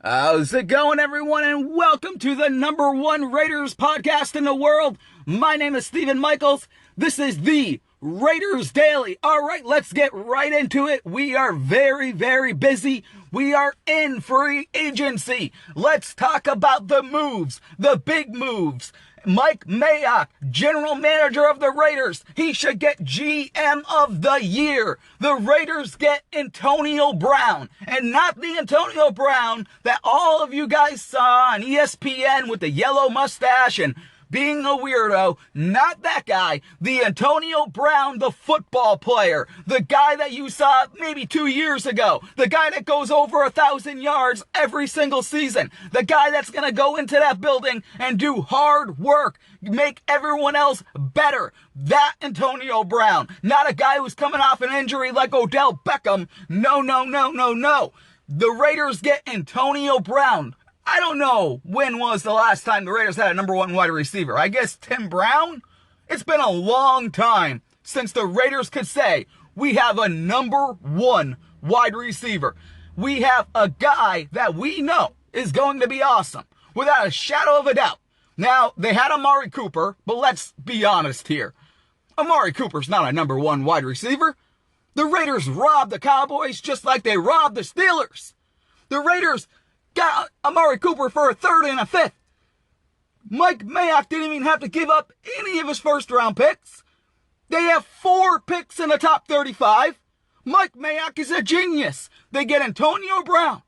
How's it going, everyone, and welcome to the number one Raiders podcast in the world. My name is Steven Michaels. This is the Raiders Daily. All right, let's get right into it. We are very, very busy. We are in free agency. Let's talk about the moves, the big moves. Mike Mayock, general manager of the Raiders. He should get GM of the year. The Raiders get Antonio Brown, and not the Antonio Brown that all of you guys saw on ESPN with the yellow mustache and being a weirdo. Not that guy. The Antonio Brown, the football player. The guy that you saw maybe 2 years ago. The guy that goes over 1,000 yards every single season. The guy that's going to go into that building and do hard work. Make everyone else better. That Antonio Brown. Not a guy who's coming off an injury like Odell Beckham. No. The Raiders get Antonio Brown. I don't know when was the last time the Raiders had a number one wide receiver. I guess Tim Brown? It's been a long time since the Raiders could say we have a number one wide receiver. We have a guy that we know is going to be awesome without a shadow of a doubt. Now, they had Amari Cooper, but let's be honest here. Amari Cooper's not a number one wide receiver. The Raiders robbed the Cowboys just like they robbed the Steelers. The Raiders got Amari Cooper for a third and a fifth. Mike Mayock didn't even have to give up any of his first round picks. They have 4 picks in the top 35. Mike Mayock is a genius. They get Antonio Brown.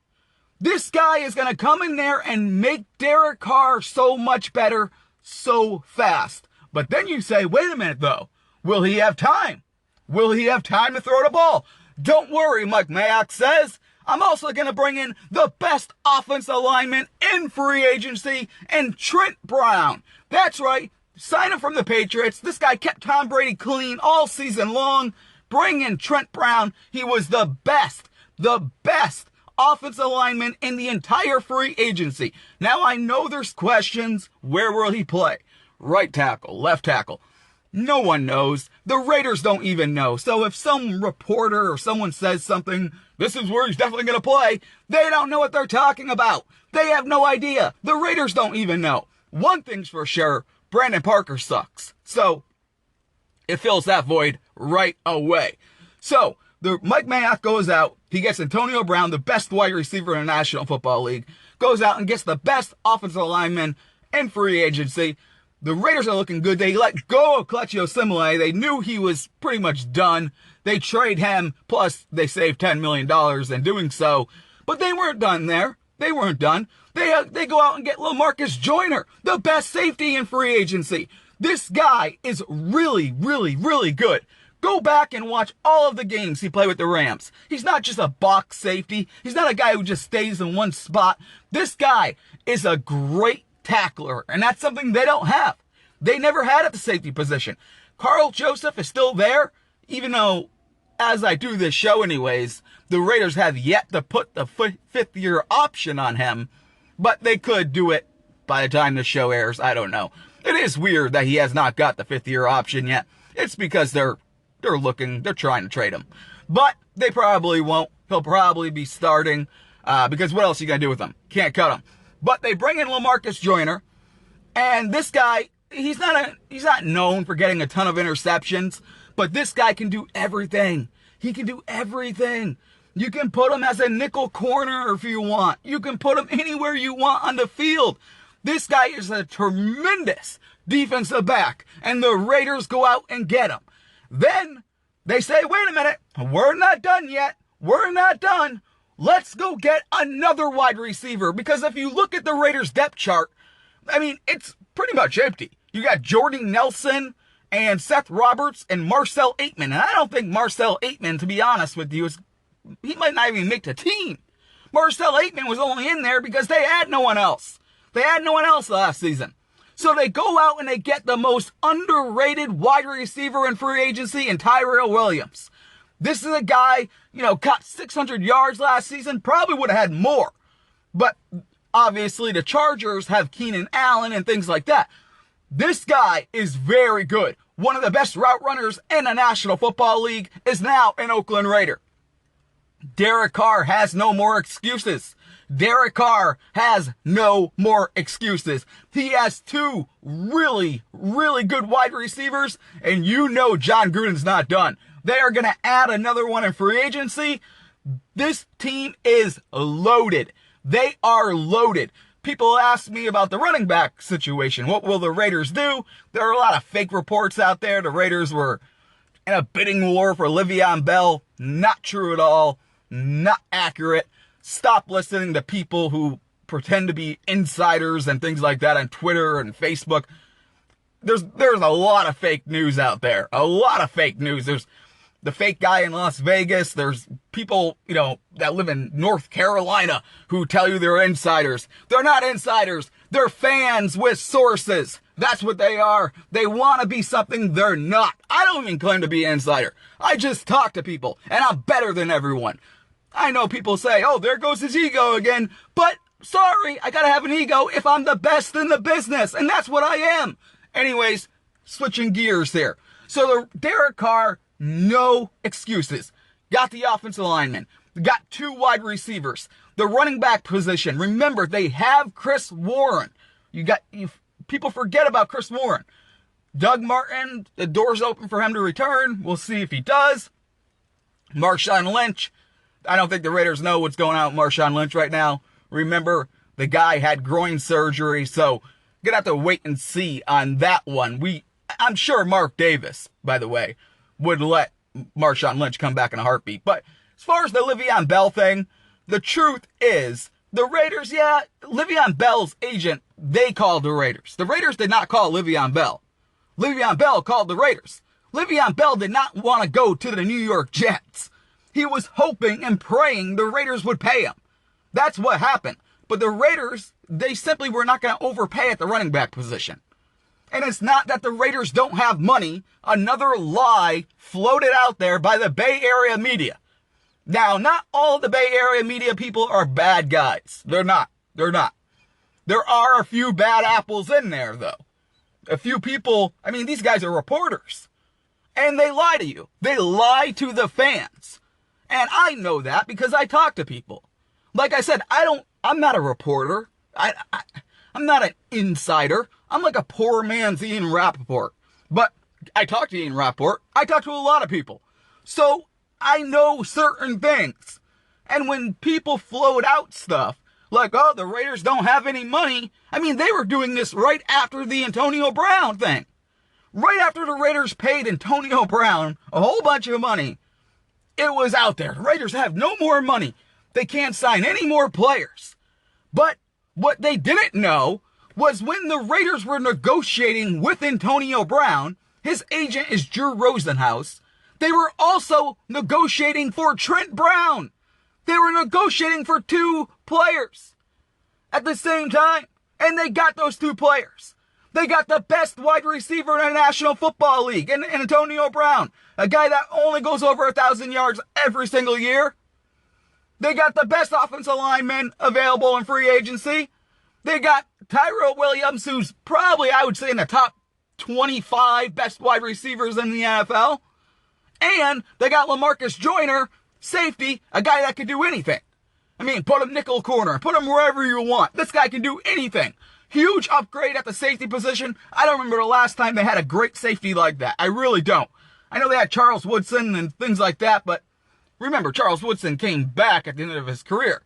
This guy is going to come in there and make Derek Carr so much better so fast. But then you say, wait a minute though. Will he have time? Will he have time to throw the ball? Don't worry, Mike Mayock says. I'm also going to bring in the best offensive lineman in free agency and Trent Brown. That's right. Sign him from the Patriots. This guy kept Tom Brady clean all season long. Bring in Trent Brown. He was the best offensive lineman in the entire free agency. Now I know there's questions. Where will he play? Right tackle, left tackle. No one knows. The Raiders don't even know. So if some reporter or someone says something, this is where he's definitely going to play, they don't know what they're talking about. They have no idea. The Raiders don't even know. One thing's for sure, Brandon Parker sucks. So it fills that void right away. So Mike Mayock goes out. He gets Antonio Brown, the best wide receiver in the National Football League, goes out and gets the best offensive lineman in free agency. The Raiders are looking good. They let go of Kelechi Osemele. They knew he was pretty much done. They trade him, plus they saved $10 million in doing so. But they weren't done there. They weren't done. They go out and get LaMarcus Joyner, the best safety in free agency. This guy is really good. Go back and watch all of the games he played with the Rams. He's not just a box safety. He's not a guy who just stays in one spot. This guy is a great tackler, and that's something they don't have. They never had at the safety position. Carl Joseph is still there, even though, as I do this show anyways, the Raiders have yet to put the fifth-year option on him, but they could do it by the time the show airs. I don't know. It is weird that he has not got the fifth-year option yet. It's because they're trying to trade him. But they probably won't. He'll probably be starting, because what else are you going to do with him? Can't cut him. But they bring in LaMarcus Joyner, and this guy, he's not known for getting a ton of interceptions, but this guy can do everything. He can do everything. You can put him as a nickel corner if you want. You can put him anywhere you want on the field. This guy is a tremendous defensive back, and the Raiders go out and get him. Then they say, wait a minute, we're not done yet. We're not done. Let's go get another wide receiver, because if you look at the Raiders depth chart, I mean, it's pretty much empty. You got Jordy Nelson and Seth Roberts and Marcel Aitman. And I don't think Marcel Aitman, to be honest with you, he might not even make the team. Marcel Aitman was only in there because they had no one else. They had no one else last season. So they go out and they get the most underrated wide receiver in free agency in Tyrell Williams. This is a guy, caught 600 yards last season, probably would have had more. But obviously the Chargers have Keenan Allen and things like that. This guy is very good. One of the best route runners in the National Football League is now an Oakland Raider. Derek Carr has no more excuses. Derek Carr has no more excuses. He has two really, really good wide receivers, and you know John Gruden's not done. They are going to add another one in free agency. This team is loaded. They are loaded. People ask me about the running back situation. What will the Raiders do? There are a lot of fake reports out there. The Raiders were in a bidding war for Le'Veon Bell. Not true at all. Not accurate. Stop listening to people who pretend to be insiders and things like that on Twitter and Facebook. There's a lot of fake news out there. A lot of fake news. There's the fake guy in Las Vegas. There's people, that live in North Carolina who tell you they're insiders. They're not insiders. They're fans with sources. That's what they are. They want to be something they're not. I don't even claim to be an insider. I just talk to people, and I'm better than everyone. I know people say, oh, there goes his ego again. But sorry, I gotta have an ego if I'm the best in the business, and that's what I am. Anyways, switching gears here. So the Derek Carr, no excuses. Got the offensive lineman. Got two wide receivers. The running back position. Remember, they have Chris Warren. People forget about Chris Warren. Doug Martin, the door's open for him to return. We'll see if he does. Marshawn Lynch. I don't think the Raiders know what's going on with Marshawn Lynch right now. Remember, the guy had groin surgery, so gonna have to wait and see on that one. I'm sure Mark Davis, by the way, would let Marshawn Lynch come back in a heartbeat. But as far as the Le'Veon Bell thing, the truth is, the Raiders, Le'Veon Bell's agent, they called the Raiders. The Raiders did not call Le'Veon Bell. Le'Veon Bell called the Raiders. Le'Veon Bell did not want to go to the New York Jets. He was hoping and praying the Raiders would pay him. That's what happened. But the Raiders, they simply were not going to overpay at the running back position. And it's not that the Raiders don't have money. Another lie floated out there by the Bay Area media. Now, not all of the Bay Area media people are bad guys. They're not. There are a few bad apples in there, though. A few people, these guys are reporters. And they lie to you. They lie to the fans. And I know that because I talk to people. Like I said, I'm not a reporter. I'm not an insider. I'm like a poor man's Ian Rappaport. But I talk to Ian Rappaport. I talk to a lot of people. So I know certain things. And when people float out stuff, like, oh, the Raiders don't have any money. They were doing this right after the Antonio Brown thing. Right after the Raiders paid Antonio Brown a whole bunch of money, it was out there. The Raiders have no more money. They can't sign any more players. But what they didn't know was when the Raiders were negotiating with Antonio Brown, his agent is Drew Rosenhaus, they were also negotiating for Trent Brown. They were negotiating for two players at the same time. And they got those two players. They got the best wide receiver in the National Football League, in Antonio Brown, a guy that only goes over 1,000 yards every single year. They got the best offensive lineman available in free agency. They got Tyrell Williams, who's probably, I would say, in the top 25 best wide receivers in the NFL. And they got LaMarcus Joyner, safety, a guy that can do anything. Put him nickel corner, put him wherever you want. This guy can do anything. Huge upgrade at the safety position. I don't remember the last time they had a great safety like that. I really don't. I know they had Charles Woodson and things like that, but remember, Charles Woodson came back at the end of his career.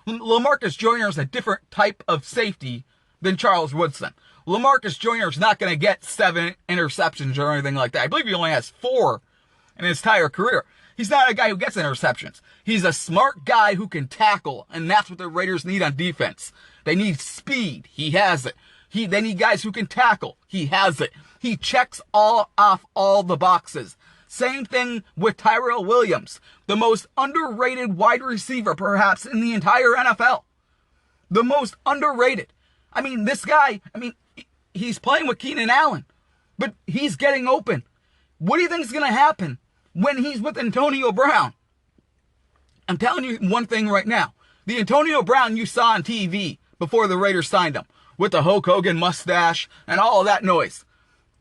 LaMarcus Joyner is a different type of safety than Charles Woodson. LaMarcus Joyner is not going to get 7 interceptions or anything like that. I believe he only has 4 in his entire career. He's not a guy who gets interceptions. He's a smart guy who can tackle, and that's what the Raiders need on defense. They need speed. He has it. They need guys who can tackle. He has it. He checks off all the boxes. Same thing with Tyrell Williams, the most underrated wide receiver perhaps in the entire NFL. The most underrated. This guy, he's playing with Keenan Allen, but he's getting open. What do you think is going to happen when he's with Antonio Brown? I'm telling you one thing right now. The Antonio Brown you saw on TV before the Raiders signed him, with the Hulk Hogan mustache and all of that noise,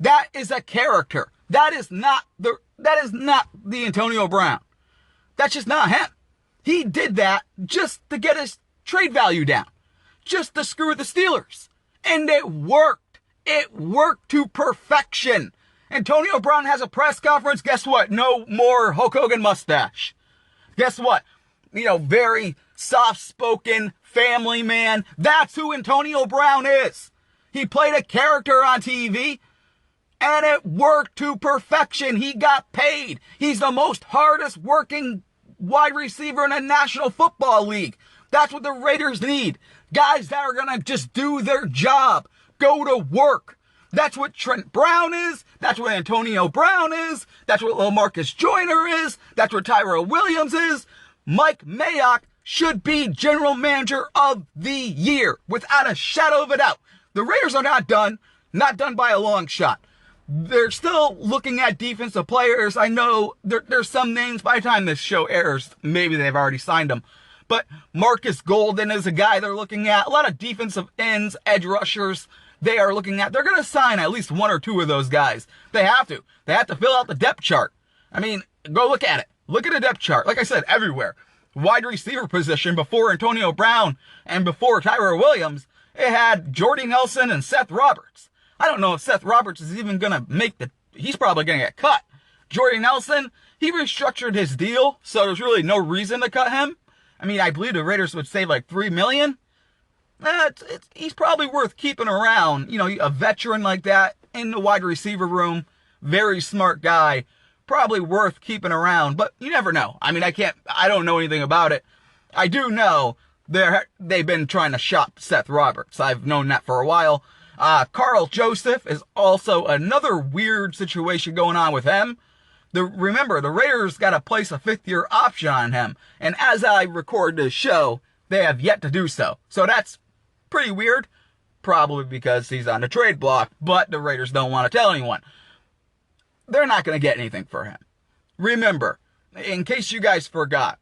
that is a character. That is not the Antonio Brown. That's just not him. He did that just to get his trade value down just to screw the Steelers. And it worked. It worked to perfection. Antonio Brown has a press conference. Guess what? No more Hulk Hogan mustache. Guess what? Very soft-spoken family man. That's who Antonio Brown is. He played a character on TV, and it worked to perfection. He got paid. He's the most hardest working wide receiver in the National Football League. That's what the Raiders need. Guys that are going to just do their job. Go to work. That's what Trent Brown is. That's what Antonio Brown is. That's what LaMarcus Joyner is. That's what Tyrell Williams is. Mike Mayock should be general manager of the year without a shadow of a doubt. The Raiders are not done by a long shot. They're still looking at defensive players. I know there's some names by the time this show airs. Maybe they've already signed them. But Marcus Golden is a guy they're looking at. A lot of defensive ends, edge rushers they are looking at. They're going to sign at least one or two of those guys. They have to. They have to fill out the depth chart. I mean, go look at it. Look at the depth chart. Like I said, everywhere. Wide receiver position before Antonio Brown and before Tyrell Williams, it had Jordy Nelson and Seth Roberts. I don't know if Seth Roberts is even going to he's probably going to get cut. Jordy Nelson, he restructured his deal, so there's really no reason to cut him. I mean, I believe the Raiders would save like $3 million. He's probably worth keeping around. A veteran like that in the wide receiver room, very smart guy, probably worth keeping around. But you never know. I mean, I don't know anything about it. I do know they've been trying to shop Seth Roberts. I've known that for a while. Carl Joseph is also another weird situation going on with him. Remember, the Raiders got to place a fifth-year option on him. And as I record this show, they have yet to do so. So that's pretty weird. Probably because he's on the trade block. But the Raiders don't want to tell anyone. They're not going to get anything for him. Remember, in case you guys forgot,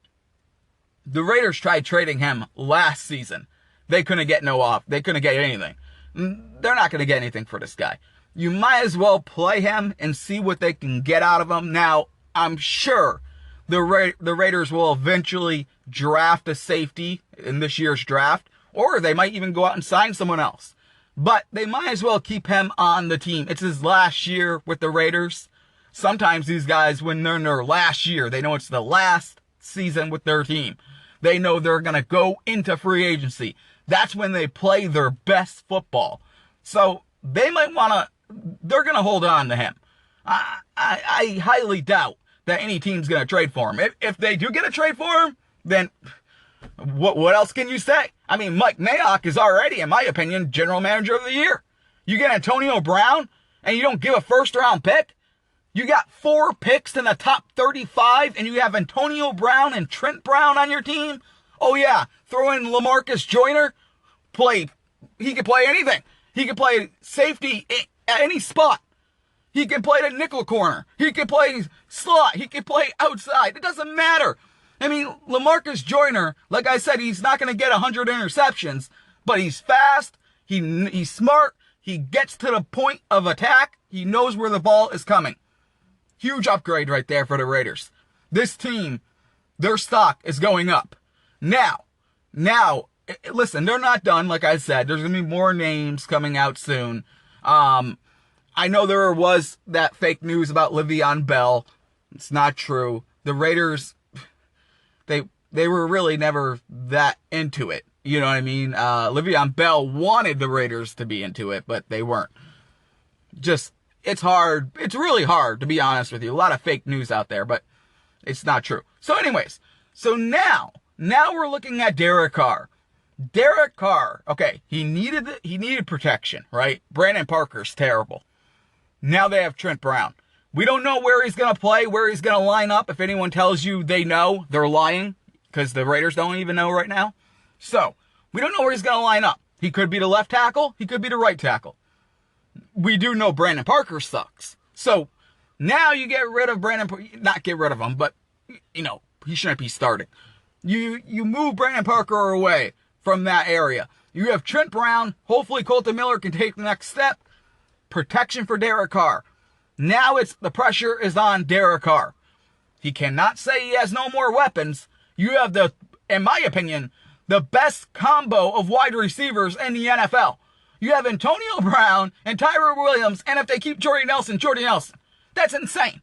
the Raiders tried trading him last season. They couldn't get They couldn't get anything. They're not going to get anything for this guy. You might as well play him and see what they can get out of him. Now, I'm sure the Raiders will eventually draft a safety in this year's draft, or they might even go out and sign someone else. But they might as well keep him on the team. It's his last year with the Raiders. Sometimes these guys, when they're in their last year, they know it's the last season with their team. They know they're going to go into free agency. That's when they play their best football. So they might they're going to hold on to him. I highly doubt that any team's going to trade for him. If they do get a trade for him, then what else can you say? I mean, Mike Mayock is already, in my opinion, general manager of the year. You get Antonio Brown and you don't give a first-round pick? You got 4 picks in the top 35 and you have Antonio Brown and Trent Brown on your team? Oh yeah, throw in LaMarcus Joyner. He can play anything. He can play safety at any spot. He can play the nickel corner. He can play slot. He can play outside. It doesn't matter. I mean, LaMarcus Joyner, like I said, he's not going to get 100 interceptions, but he's fast. He's smart. He gets to the point of attack. He knows where the ball is coming. Huge upgrade right there for the Raiders. This team, their stock is going up. Now, listen, they're not done. Like I said, there's going to be more names coming out soon. I know there was that fake news about Le'Veon Bell. It's not true. The Raiders, they were really never that into it. You know what I mean? Le'Veon Bell wanted the Raiders to be into it, but they weren't. It's hard. It's really hard, to be honest with you. A lot of fake news out there, but it's not true. So anyways, now we're looking at Derek Carr. Derek Carr, okay, he needed protection, right? Brandon Parker's terrible. Now they have Trent Brown. We don't know where he's going to play, where he's going to line up. If anyone tells you they know, they're lying, because the Raiders don't even know right now. So, we don't know where he's going to line up. He could be the left tackle. He could be the right tackle. We do know Brandon Parker sucks. So, now you get rid of not get rid of him, but, he shouldn't be starting. You move Brandon Parker away from that area. You have Trent Brown. Hopefully Colton Miller can take the next step. Protection for Derek Carr. Now the pressure is on Derek Carr. He cannot say he has no more weapons. You have in my opinion, the best combo of wide receivers in the NFL. You have Antonio Brown and Tyrell Williams, and if they keep Jordy Nelson. That's insane.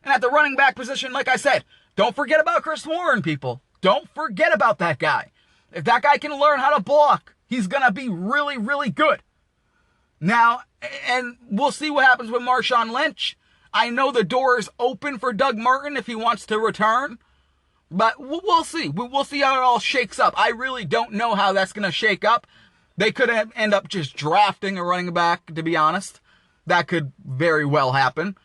And at the running back position, like I said, don't forget about Chris Warren, people. Don't forget about that guy. If that guy can learn how to block, he's going to be really, really good. Now, and we'll see what happens with Marshawn Lynch. I know the door is open for Doug Martin if he wants to return. But we'll see. We'll see how it all shakes up. I really don't know how that's going to shake up. They could end up just drafting a running back, to be honest. That could very well happen.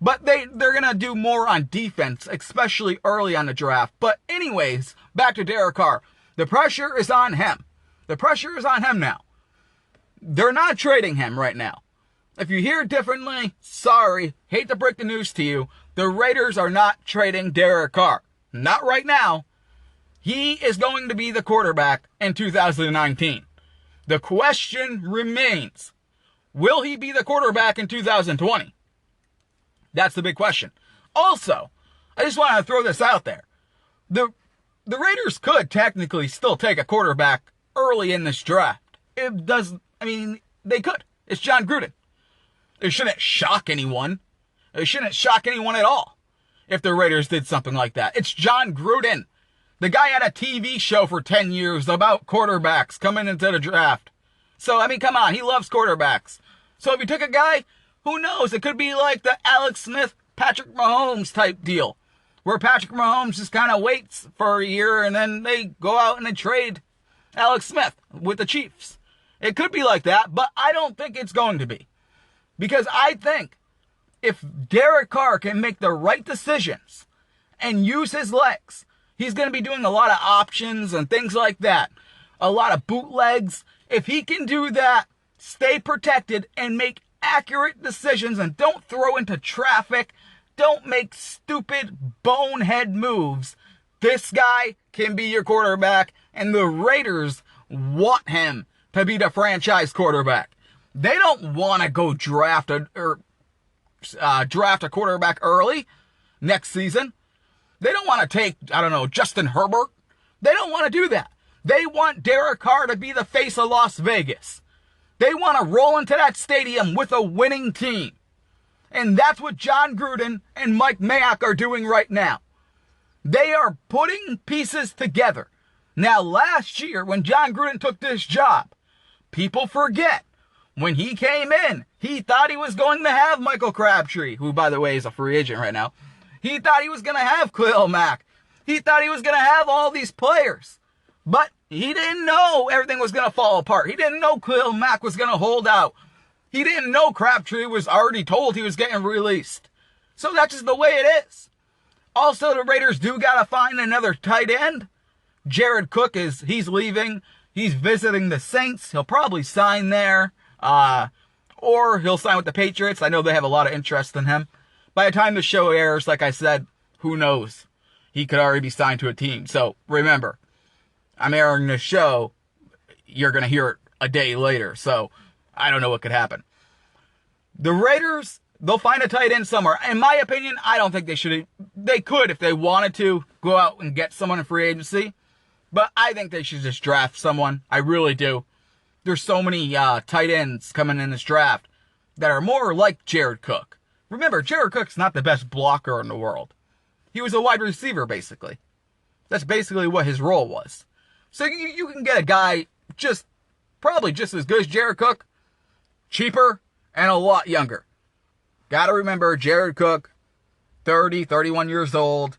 But they're going to do more on defense, especially early on the draft. But anyways, back to Derek Carr. The pressure is on him. The pressure is on him now. They're not trading him right now. If you hear differently, sorry, hate to break the news to you, the Raiders are not trading Derek Carr. Not right now. He is going to be the quarterback in 2019. The question remains, will he be the quarterback in 2020? That's the big question. Also, I just want to throw this out there. The Raiders could technically still take a quarterback early in this draft. They could. It's John Gruden. It shouldn't shock anyone. It shouldn't shock anyone at all if the Raiders did something like that. It's John Gruden. The guy had a TV show for 10 years about quarterbacks coming into the draft. So, come on, he loves quarterbacks. So if you took a guy, who knows? It could be like the Alex Smith, Patrick Mahomes type deal, where Patrick Mahomes just kind of waits for a year and then they go out and they trade Alex Smith with the Chiefs. It could be like that, but I don't think it's going to be. Because I think if Derek Carr can make the right decisions and use his legs, he's going to be doing a lot of options and things like that. A lot of bootlegs. If he can do that, stay protected and make accurate decisions and don't throw into traffic, don't make stupid bonehead moves, this guy can be your quarterback, and the Raiders want him to be the franchise quarterback. They don't want to go draft a quarterback early next season. They don't want to take, Justin Herbert. They don't want to do that. They want Derek Carr to be the face of Las Vegas. They want to roll into that stadium with a winning team. And that's what John Gruden and Mike Mayock are doing right now. They are putting pieces together. Now, last year, when John Gruden took this job, people forget, when he came in, he thought he was going to have Michael Crabtree, who, by the way, is a free agent right now. He thought he was going to have Khalil Mack. He thought he was going to have all these players. But he didn't know everything was going to fall apart. He didn't know Khalil Mack was going to hold out. He didn't know Crabtree was already told he was getting released. So that's just the way it is. Also, the Raiders do got to find another tight end. Jared Cook he's leaving. He's visiting the Saints. He'll probably sign there. Or he'll sign with the Patriots. I know they have a lot of interest in him. By the time the show airs, like I said, who knows? He could already be signed to a team. So remember, I'm airing this show. You're going to hear it a day later. So I don't know what could happen. The Raiders, they'll find a tight end somewhere. In my opinion, I don't think they should. They could, if they wanted to, go out and get someone in free agency. But I think they should just draft someone. I really do. There's so many tight ends coming in this draft that are more like Jared Cook. Remember, Jared Cook's not the best blocker in the world. He was a wide receiver, That's basically what his role was. So you can get a guy probably just as good as Jared Cook, cheaper, and a lot younger. Gotta remember, Jared Cook, 30, 31 years old.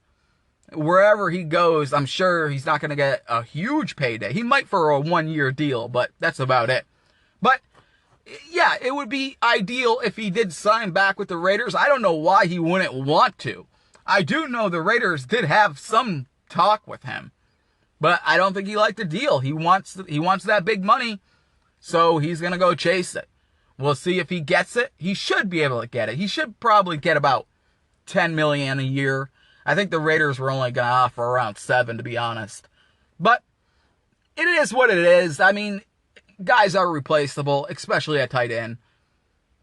Wherever he goes, I'm sure he's not going to get a huge payday. He might for a 1-year deal, but that's about it. But, yeah, it would be ideal if he did sign back with the Raiders. I don't know why he wouldn't want to. I do know the Raiders did have some talk with him, but I don't think he liked the deal. He wants that big money, so he's going to go chase it. We'll see if he gets it. He should be able to get it. He should probably get about $10 million a year. I think the Raiders were only going to offer around 7, to be honest. But it is what it is. Guys are replaceable, especially at tight end.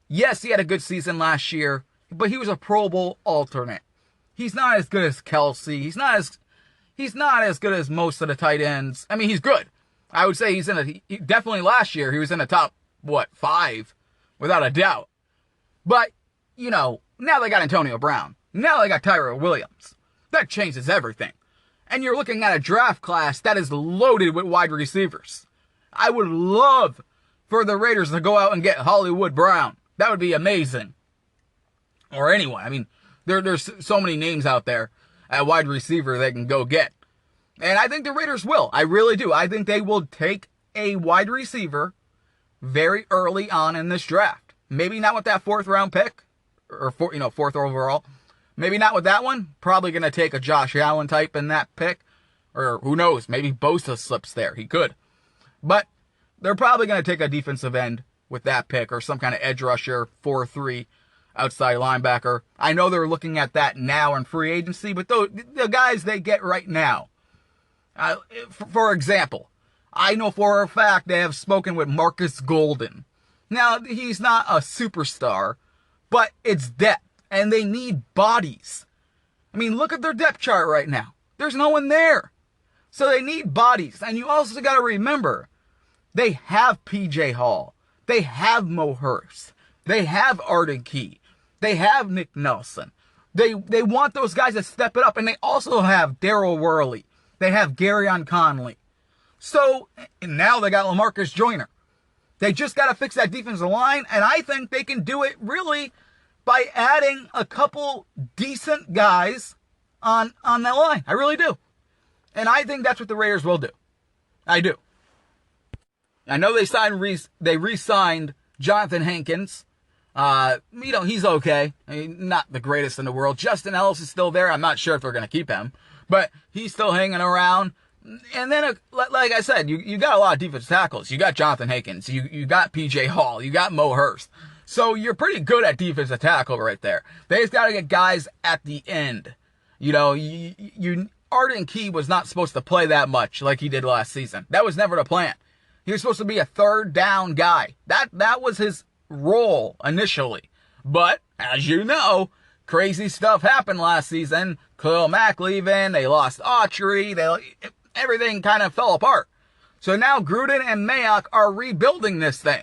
Yes, he had a good season last year, but he was a Pro Bowl alternate. He's not as good as Kelsey. He's he's not as good as most of the tight ends. I mean, he's good. I would say definitely last year, he was in the top, 5, without a doubt. But, now they got Antonio Brown. Now they got Tyrell Williams. That changes everything. And you're looking at a draft class that is loaded with wide receivers. I would love for the Raiders to go out and get Hollywood Brown. That would be amazing. Or anyone. I mean, there's so many names out there at wide receiver they can go get. And I think the Raiders will. I really do. I think they will take a wide receiver very early on in this draft. Maybe not with that 4th round pick. Or, 4th overall. Maybe not with that one. Probably going to take a Josh Allen type in that pick. Or who knows, maybe Bosa slips there. He could. But they're probably going to take a defensive end with that pick. Or some kind of edge rusher, 4-3 outside linebacker. I know they're looking at that now in free agency. But the guys they get right now. For example, I know for a fact they have spoken with Marcus Golden. Now, he's not a superstar. But it's depth. And they need bodies. I mean, look at their depth chart right now. There's no one there. So they need bodies. And you also got to remember, they have P.J. Hall. They have Mo Hurst. They have Arden Key. They have Nick Nelson. They want those guys to step it up. And they also have Daryl Worley. They have Garyon Conley. So now they got LaMarcus Joyner. They just got to fix that defensive line. And I think they can do it really by adding a couple decent guys on that line. I really do. And I think that's what the Raiders will do. I do. I know they re-signed Jonathan Hankins. He's okay. I mean, not the greatest in the world. Justin Ellis is still there. I'm not sure if they're going to keep him. But he's still hanging around. And then, like I said, you got a lot of defensive tackles. You got Jonathan Hankins. You got P.J. Hall. You got Mo Hurst. So you're pretty good at defensive tackle right there. They just got to get guys at the end. Arden Key was not supposed to play that much like he did last season. That was never the plan. He was supposed to be a 3rd down guy. That was his role initially. But, as you know, crazy stuff happened last season. Khalil Mack leaving. They lost Autry. Everything kind of fell apart. So now Gruden and Mayock are rebuilding this thing.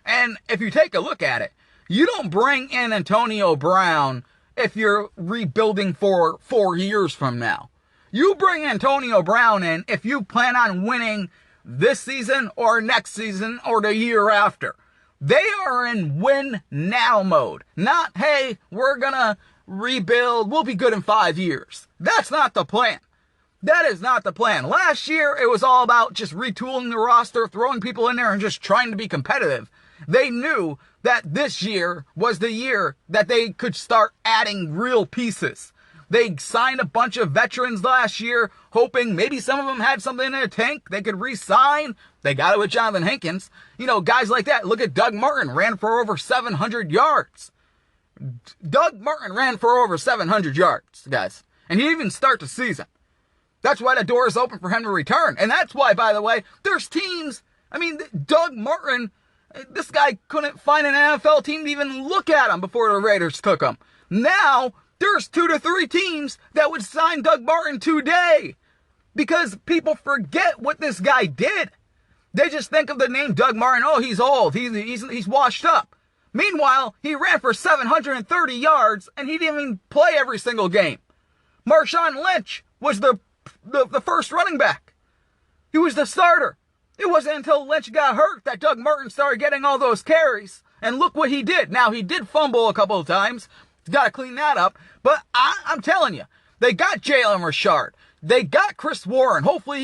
And if you take a look at it, you don't bring in Antonio Brown if you're rebuilding for 4 years from now. You bring Antonio Brown in if you plan on winning this season or next season or the year after. They are in win now mode. Not, hey, we're going to rebuild. We'll be good in 5 years. That's not the plan. That is not the plan. Last year, it was all about just retooling the roster, throwing people in there and just trying to be competitive. They knew that this year was the year that they could start adding real pieces. They signed a bunch of veterans last year, hoping maybe some of them had something in their tank they could re-sign. They got it with Jonathan Hankins. Guys like that. Look at Doug Martin, ran for over 700 yards. Doug Martin ran for over 700 yards, guys. And he didn't even start the season. That's why the door is open for him to return. And that's why, by the way, there's teams. I mean, Doug Martin, this guy couldn't find an NFL team to even look at him before the Raiders took him. Now, there's 2 to 3 teams that would sign Doug Martin today because people forget what this guy did. They just think of the name Doug Martin. Oh, he's old. He's washed up. Meanwhile, he ran for 730 yards and he didn't even play every single game. Marshawn Lynch was the first running back. He was the starter. It wasn't until Lynch got hurt that Doug Martin started getting all those carries. And look what he did. Now, he did fumble a couple of times. He's got to clean that up. But I'm telling you, they got Jalen Richard. They got Chris Warren. Hopefully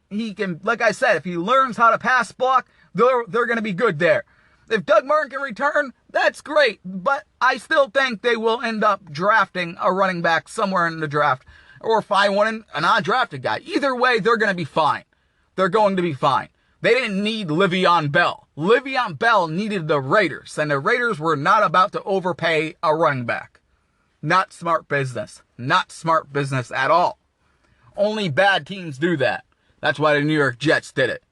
he can, like I said, if he learns how to pass block, they're going to be good there. If Doug Martin can return, that's great. But I still think they will end up drafting a running back somewhere in the draft. Or find one, an undrafted guy. Either way, they're going to be fine. They're going to be fine. They didn't need Le'Veon Bell. Le'Veon Bell needed the Raiders. And the Raiders were not about to overpay a running back. Not smart business. Not smart business at all. Only bad teams do that. That's why the New York Jets did it.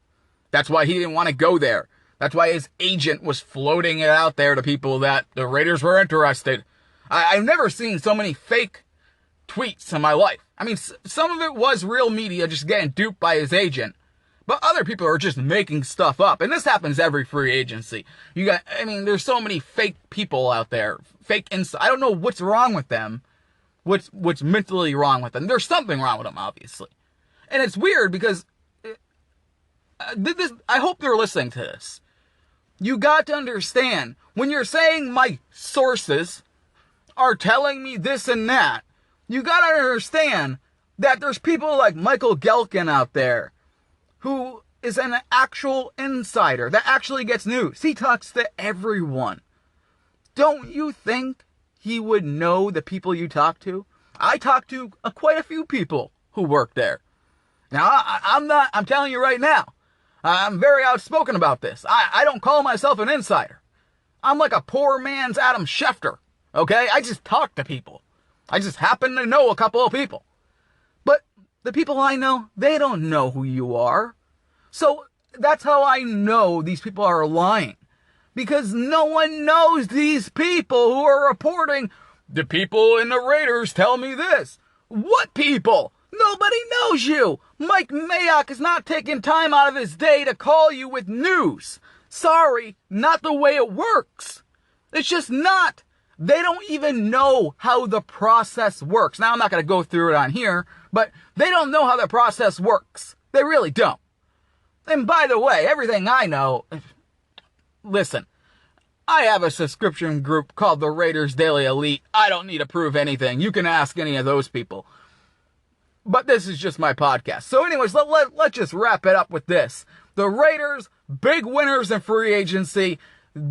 That's why he didn't want to go there. That's why his agent was floating it out there to people that the Raiders were interested. I've never seen so many fake tweets in my life. I mean, some of it was real media just getting duped by his agent. But other people are just making stuff up. And this happens every free agency. There's so many fake people out there. I don't know what's wrong with them. What's mentally wrong with them. There's something wrong with them, obviously. And it's weird because I hope they're listening to this. You got to understand, when you're saying my sources are telling me this and that, you got to understand that there's people like Michael Gelkin out there who is an actual insider that actually gets news. He talks to everyone. Don't you think he would know the people you talk to? I talk to quite a few people who work there. Now, I'm telling you right now, I'm very outspoken about this. I don't call myself an insider. I'm like a poor man's Adam Schefter, okay? I just talk to people. I just happen to know a couple of people. But the people I know, they don't know who you are. So that's how I know these people are lying. Because no one knows these people who are reporting, the people in the Raiders tell me this. What people? Nobody knows you. Mike Mayock is not taking time out of his day to call you with news. Sorry, not the way it works. It's just not. They don't even know how the process works. Now, I'm not going to go through it on here, but they don't know how the process works. They really don't. And by the way, everything I know, listen, I have a subscription group called the Raiders Daily Elite. I don't need to prove anything. You can ask any of those people. But this is just my podcast. So anyways, let's just wrap it up with this. The Raiders, big winners in free agency.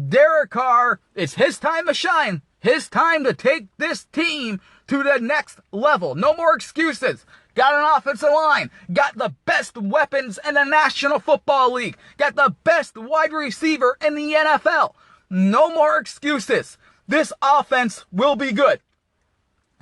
Derek Carr, it's his time to shine. His time to take this team to the next level. No more excuses. Got an offensive line. Got the best weapons in the National Football League. Got the best wide receiver in the NFL. No more excuses. This offense will be good.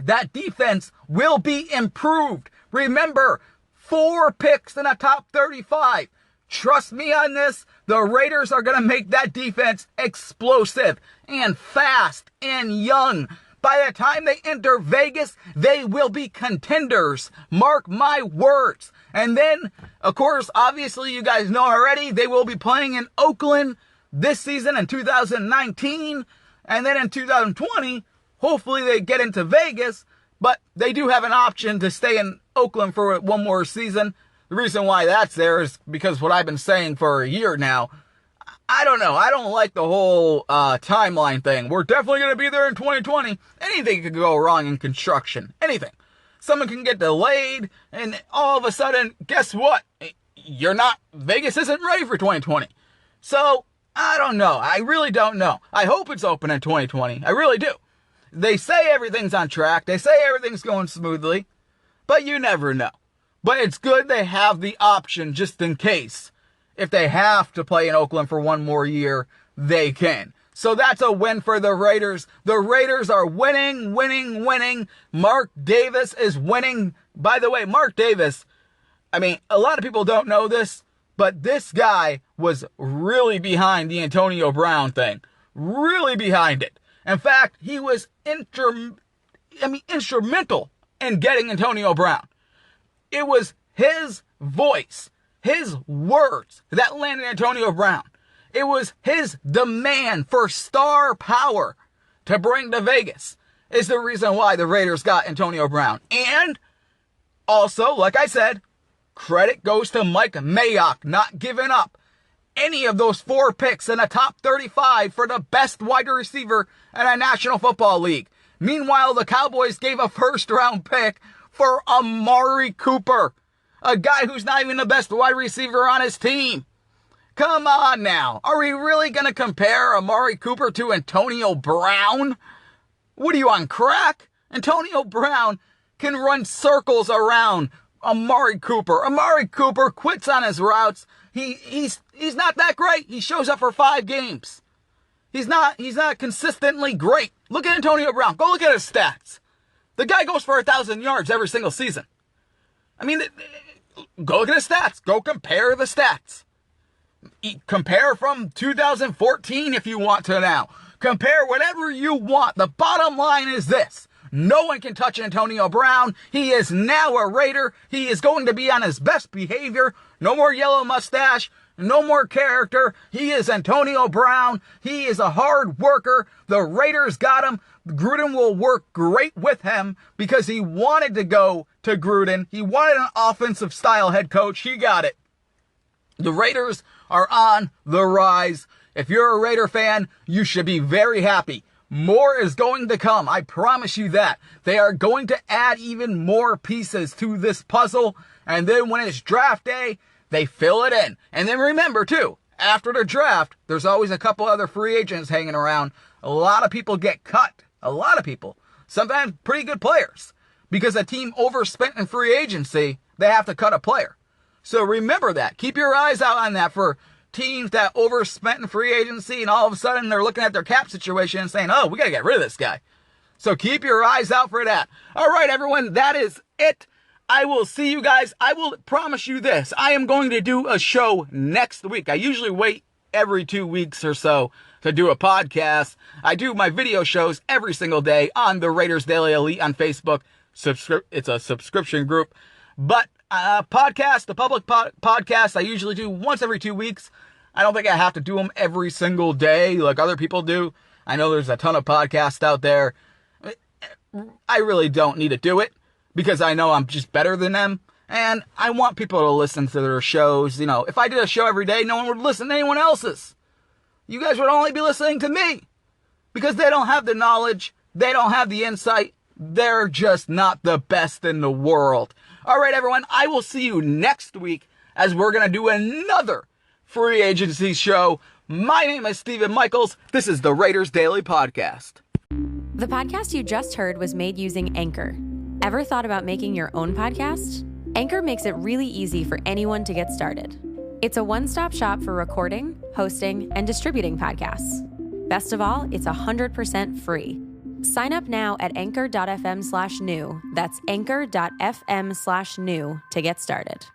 That defense will be improved. Remember, 4 picks in the top 35. Trust me on this. The Raiders are going to make that defense explosive and fast and young. By the time they enter Vegas, they will be contenders. Mark my words. And then, of course, obviously you guys know already, they will be playing in Oakland this season in 2019. And then in 2020, hopefully they get into Vegas. But they do have an option to stay in Oakland for one more season. The reason why that's there is because what I've been saying for a year now. I don't know. I don't like the whole timeline thing. We're definitely going to be there in 2020. Anything could go wrong in construction. Anything. Someone can get delayed, and all of a sudden, guess what? Vegas isn't ready for 2020. So, I don't know. I really don't know. I hope it's open in 2020. I really do. They say everything's on track. They say everything's going smoothly. But you never know. But it's good they have the option just in case. If they have to play in Oakland for one more year, they can. So that's a win for the Raiders. The Raiders are winning, winning, winning. Mark Davis is winning. By the way, Mark Davis, a lot of people don't know this, but this guy was really behind the Antonio Brown thing. Really behind it. In fact, he was instrumental in getting Antonio Brown. It was his voice, his words that landed Antonio Brown. It was his demand for star power to bring to Vegas is the reason why the Raiders got Antonio Brown. And also, like I said, credit goes to Mike Mayock not giving up any of those 4 picks in the top 35 for the best wide receiver in the National Football League. Meanwhile, the Cowboys gave a first-round pick for Amari Cooper, a guy who's not even the best wide receiver on his team. Come on now. Are we really going to compare Amari Cooper to Antonio Brown? What are you, on crack? Antonio Brown can run circles around Amari Cooper. Amari Cooper quits on his routes. He's not that great. He shows up for 5 games. He's not consistently great. Look at Antonio Brown. Go look at his stats. The guy goes for 1,000 yards every single season. Go look at his stats. Go compare the stats. Compare from 2014 if you want to now. Compare whatever you want. The bottom line is this. No one can touch Antonio Brown. He is now a Raider. He is going to be on his best behavior. No more yellow mustache. No more character. He is Antonio Brown. He is a hard worker. The Raiders got him. Gruden will work great with him because he wanted to go to Gruden. He wanted an offensive style head coach. He got it. The Raiders are on the rise. If you're a Raider fan, you should be very happy. More is going to come. I promise you that. They are going to add even more pieces to this puzzle. And then when it's draft day, they fill it in. And then remember, too, after the draft, there's always a couple other free agents hanging around. A lot of people get cut. A lot of people. Sometimes pretty good players. Because a team overspent in free agency, they have to cut a player. So remember that. Keep your eyes out on that for teams that overspent in free agency and all of a sudden they're looking at their cap situation and saying, oh, we got to get rid of this guy. So keep your eyes out for that. All right, everyone, that is it. I will see you guys. I will promise you this. I am going to do a show next week. I usually wait every 2 weeks or so to do a podcast. I do my video shows every single day on the Raiders Daily Elite on Facebook. It's a subscription group. But podcast, the public podcast, I usually do once every 2 weeks. I don't think I have to do them every single day like other people do. I know there's a ton of podcasts out there. I really don't need to do it because I know I'm just better than them. And I want people to listen to their shows. You know, if I did a show every day, no one would listen to anyone else's. You guys would only be listening to me because they don't have the knowledge. They don't have the insight. They're just not the best in the world. All right, everyone, I will see you next week as we're going to do another free agency show. My name is Stephen Michaels. This is the Raiders Daily Podcast. The podcast you just heard was made using Anchor. Ever thought about making your own podcast? Anchor makes it really easy for anyone to get started. It's a one-stop shop for recording, hosting, and distributing podcasts. Best of all, it's 100% free. Sign up now at anchor.fm/new. That's anchor.fm/new to get started.